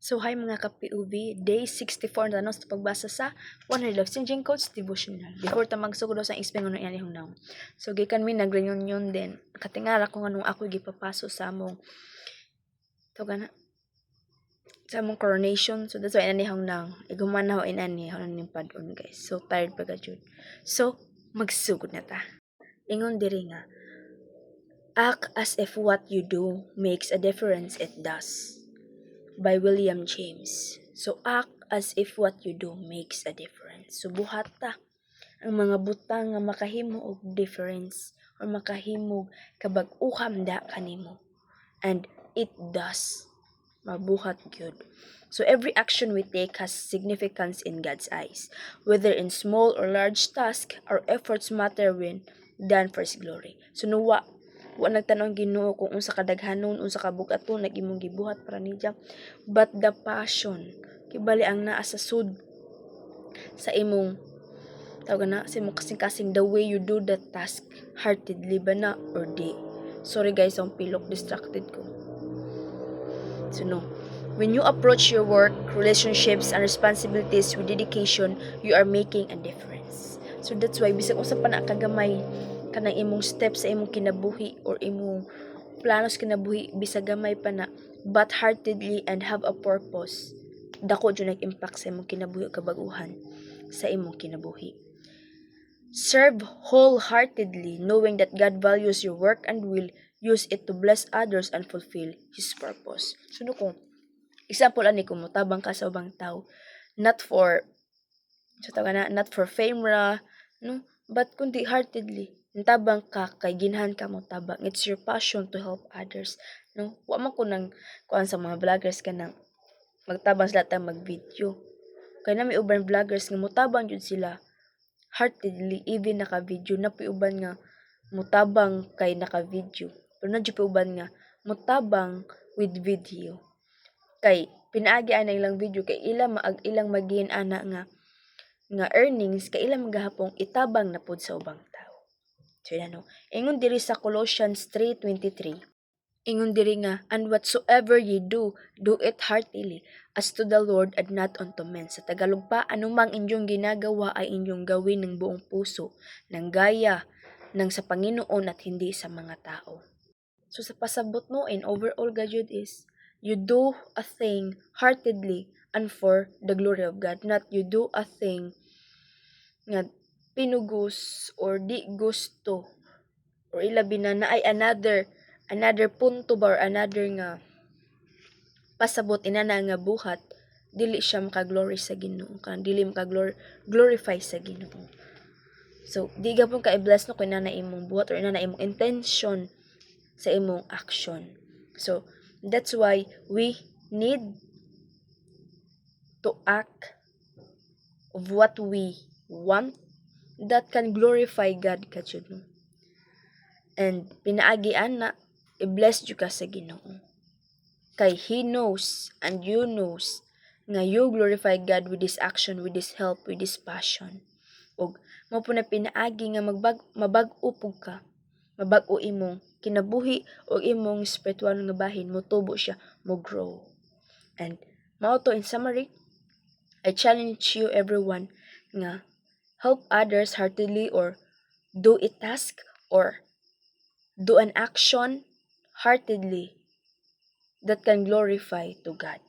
So, hi mga ka-POV, day 64 na sa pagbasa sa 100 Love Changing Codes Devotional. Before ta magsugod sa isipin ano yan yung now. So, gikan mi nag-reunion din. Katingara ko anong ako gipapaso sa among sa among coronation. So, that's why inanihang nang. Iguman na ho inani. Ako na padon guys. So, tired pa jud. So, magsugod na ta. Ingon diri nga. Act as if what you do makes a difference. It does. By William James. So, act as if what you do makes a difference. So, buhat ta ang mga butang nga makahimo og difference or makahimo kabag-uham da kanimo. And it does. Mabuhat gyud. So, every action we take has significance in God's eyes. Whether in small or large task, our efforts matter when done for His glory. So, wa nagtanong Ginoo kung unsa kadaghanon, unsa kabugaton nag imong gibuhat para niya, but the passion kibali ang naa sa sud sa imong tawag na sa imong kasing-kasing the way you do the task heartedly ba na or di. Sorry guys, ang pilok distracted ko. So no, when you approach your work, relationships, and responsibilities with dedication, you are making a difference. So that's why bisag usa pa na kagamay kanang imong steps sa imong kinabuhi or imong planos kinabuhi bisag gamay pa na but heartedly and have a purpose, dako jud nag-impact sa imong kinabuhi o kabaguhan sa imong kinabuhi. Serve wholeheartedly, knowing that God values your work and will use it to bless others and fulfill His purpose. So no kung example ani kung motabang ka sa ubang tao, not for not for fame ra, no, but kundi heartedly. Tabang ka kay ginhan ka mo tabang. It's your passion to help others. No, wa man ko nang kuan sa mga vloggers ka nang magtabang sila ta mag-video. Kay na may uban vloggers nga motabang jud sila heartedly even naka-video na uban nga motabang kay naka-video. Pero na jud uban nga motabang with video. Kay pinaagi ana ilang video kay ilang magin ana nga earnings kay ilang magahapong itabang na pud sa ubang tao. So no. Ingon diri sa Colossians 3:23. Ingon diri nga, and whatsoever ye do, do it heartily, as to the Lord and not unto men. Sa Tagalog pa, anumang inyong ginagawa ay inyong gawin ng buong puso, ng gaya, ng sa Panginoon at hindi sa mga tao. So sa pasabot mo in overall gajud is, you do a thing heartedly and for the glory of God, not you do a thing nga pinugus or di gusto or ilabi na ay another punto ba or another nga pasabot inana nga buhat dili siya maka-glory sa Ginoo kan dili maka-glorify sa Ginoo. So di gapon ka i-bless no kung inana imong buhat or inana imong intention sa imong action. So that's why we need to act of what we want that can glorify God kajud mo. And pinaagian na i-bless jud ka sa Ginoo. Kay He knows and you knows nga you glorify God with this action, with this help, with this passion. Og mo po na pinaagi nga mabag-o pug ka. Mabag-o imong kinabuhi o imong spiritual nga bahin mo tubo siya, mo grow. And mao to in summary, I challenge you everyone nga help others heartedly or do a task or do an action heartedly that can glorify to God.